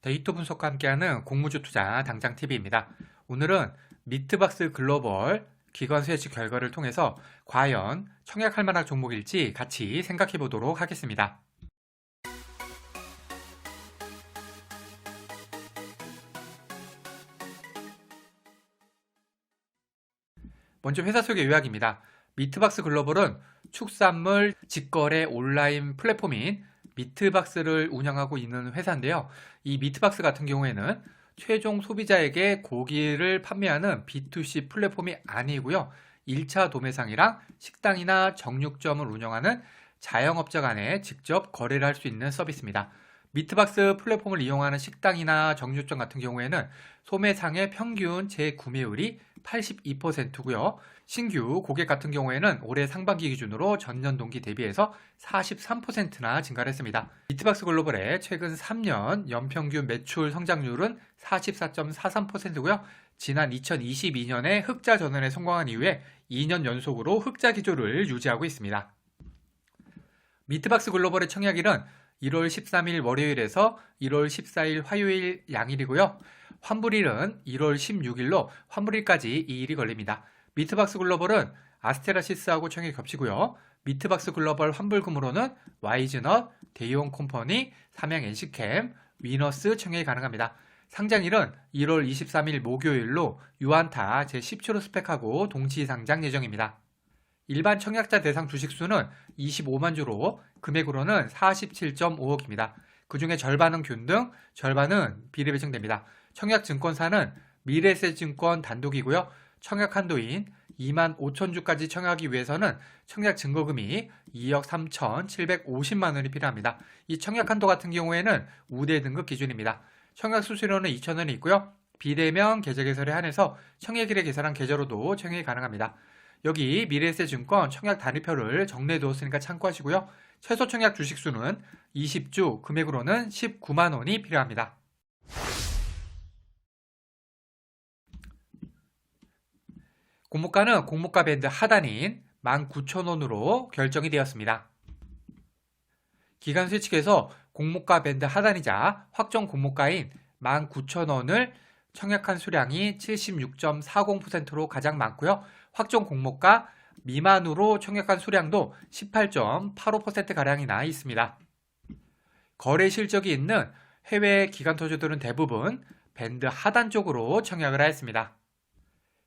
데이터 분석과 함께하는 공무주 투자 당장TV입니다. 오늘은 미트박스 글로벌 기관 수혜치 결과를 통해서 과연 청약할 만한 종목일지 같이 생각해 보도록 하겠습니다. 먼저 회사 소개 요약입니다. 미트박스 글로벌은 축산물 직거래 온라인 플랫폼인 미트박스를 운영하고 있는 회사인데요. 이 미트박스 같은 경우에는 최종 소비자에게 고기를 판매하는 B2C 플랫폼이 아니고요. 1차 도매상이랑 식당이나 정육점을 운영하는 자영업자 간에 직접 거래를 할 수 있는 서비스입니다. 미트박스 플랫폼을 이용하는 식당이나 정육점 같은 경우에는 소매상의 평균 재구매율이 82%고요. 신규 고객 같은 경우에는 올해 상반기 기준으로 전년 동기 대비해서 43%나 증가를 했습니다. 미트박스 글로벌의 최근 3년 연평균 매출 성장률은 44.43%고요. 지난 2022년에 흑자 전환에 성공한 이후에 2년 연속으로 흑자 기조를 유지하고 있습니다. 미트박스 글로벌의 청약일은 1월 13일 월요일에서 1월 14일 화요일 양일이고요. 환불일은 1월 16일로 환불일까지 2일이 걸립니다. 미트박스 글로벌은 아스테라시스하고 청약이 겹치고요. 미트박스 글로벌 환불금으로는 와이즈넛, 대이온컴퍼니, 삼양 NC캠, 위너스 청약이 가능합니다. 상장일은 1월 23일 목요일로 유안타 제10초로 스펙하고 동시 상장 예정입니다. 일반 청약자 대상 주식수는 25만 주로 금액으로는 47.5억입니다. 그 중에 절반은 균등, 절반은 비례배정됩니다. 청약 증권사는 미래에셋증권 단독이고요. 청약 한도인 2만 5천 주까지 청약하기 위해서는 청약 증거금이 2억 3,750만 원이 필요합니다. 이 청약 한도 같은 경우에는 우대 등급 기준입니다. 청약 수수료는 2,000원이 있고요. 비대면 계좌 개설에 한해서 청약일에 계산한 계좌로도 청약이 가능합니다. 여기 미래에셋증권 청약 단위표를 정리해 두었으니까 참고하시고요. 최소 청약 주식수는 20주, 금액으로는 19만 원이 필요합니다. 공모가는 공모가 밴드 하단인 19,000원으로 결정이 되었습니다. 기관 수혜 측에서 공모가 밴드 하단이자 확정 공모가인 19,000원을 청약한 수량이 76.40%로 가장 많고요. 확정 공모가 미만으로 청약한 수량도 18.85%가량이나 있습니다. 거래 실적이 있는 해외 기관投주들은 대부분 밴드 하단 쪽으로 청약을 하였습니다.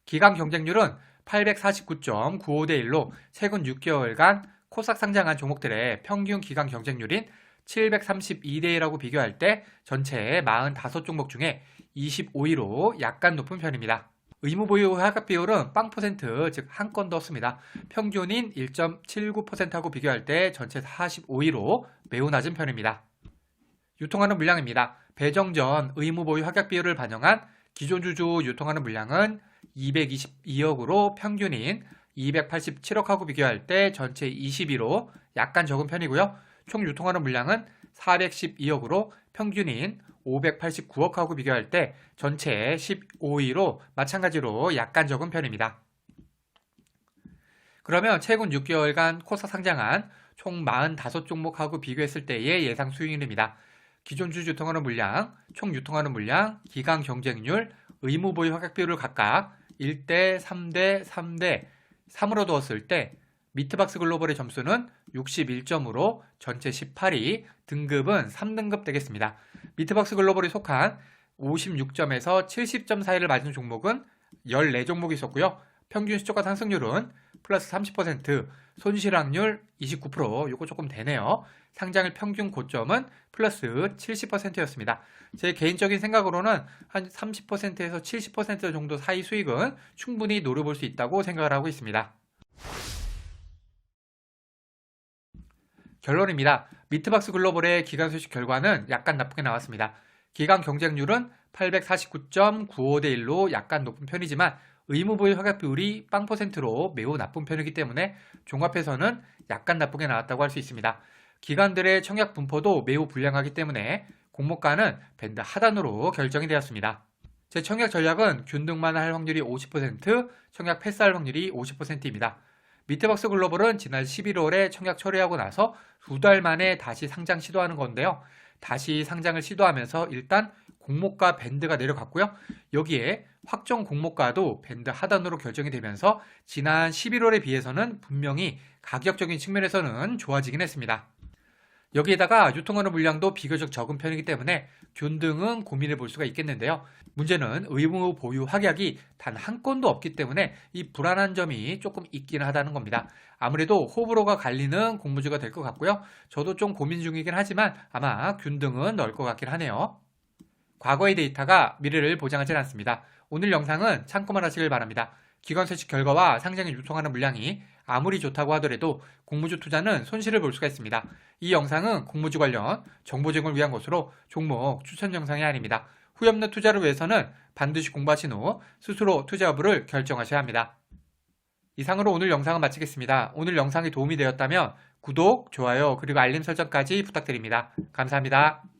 기간 경쟁률은 849.95대 1로 최근 6개월간 코스닥 상장한 종목들의 평균 기간 경쟁률인 732대 1하고 비교할 때 전체 45종목 중에 25위로 약간 높은 편입니다. 의무보유 하락 비율은 0%, 즉 한 건 더 없습니다. 평균인 1.79%하고 비교할 때 전체 45위로 매우 낮은 편입니다. 유통하는 물량입니다. 배정 전 의무보유 하락 비율을 반영한 기존 주주 유통하는 물량은 222억으로 평균인 287억하고 비교할 때 전체 20위로 약간 적은 편이고요. 총 유통하는 물량은 412억으로 평균인 589억하고 비교할 때 전체 15위로 마찬가지로 약간 적은 편입니다. 그러면 최근 6개월간 코스닥 상장한 총 45종목하고 비교했을 때의 예상 수익률입니다. 기존 주주 유통하는 물량, 총 유통하는 물량, 기간 경쟁률, 의무보유 하락 비율을 각각 1대, 3대, 3대, 3으로 두었을 때 미트박스 글로벌의 점수는 61점으로 전체 18위, 등급은 3등급 되겠습니다. 미트박스 글로벌이 속한 56점에서 70점 사이를 맞은 종목은 14종목이 있었고요. 평균 시초가 상승률은 플러스 30%, 손실확률 29%, 이거 조금 되네요. 상장일 평균 고점은 플러스 70%였습니다. 제 개인적인 생각으로는 한 30%에서 70% 정도 사이 수익은 충분히 노려볼 수 있다고 생각을 하고 있습니다. 결론입니다. 미트박스 글로벌의 기간 수식 결과는 약간 나쁘게 나왔습니다. 기간 경쟁률은 849.95대 1로 약간 높은 편이지만 의무보유 하락 비율이 0%로 매우 나쁜 편이기 때문에 종합해서는 약간 나쁘게 나왔다고 할 수 있습니다. 기관들의 청약 분포도 매우 불량하기 때문에 공모가는 밴드 하단으로 결정이 되었습니다. 제 청약 전략은 균등만 할 확률이 50%, 청약 패스할 확률이 50%입니다. 미트박스 글로벌은 지난 11월에 청약 처리하고 나서 2달 만에 다시 상장 시도하는 건데요. 다시 상장을 시도하면서 일단 공모가 밴드가 내려갔고요. 여기에 확정 공모가도 밴드 하단으로 결정이 되면서 지난 11월에 비해서는 분명히 가격적인 측면에서는 좋아지긴 했습니다. 여기에다가 유통하는 물량도 비교적 적은 편이기 때문에 균등은 고민해 볼 수가 있겠는데요. 문제는 의무 보유 확약이 단 한 건도 없기 때문에 이 불안한 점이 조금 있긴 하다는 겁니다. 아무래도 호불호가 갈리는 공모주가 될 것 같고요. 저도 좀 고민 중이긴 하지만 아마 균등은 넣을 것 같긴 하네요. 과거의 데이터가 미래를 보장하지 않습니다. 오늘 영상은 참고만 하시길 바랍니다. 기관 세칙 결과와 상장에 유통하는 물량이 아무리 좋다고 하더라도 공모주 투자는 손실을 볼 수가 있습니다. 이 영상은 공모주 관련 정보 제공을 위한 것으로 종목 추천 영상이 아닙니다. 후염내 투자를 위해서는 반드시 공부하신 후 스스로 투자 여부를 결정하셔야 합니다. 이상으로 오늘 영상은 마치겠습니다. 오늘 영상이 도움이 되었다면 구독, 좋아요, 그리고 알림 설정까지 부탁드립니다. 감사합니다.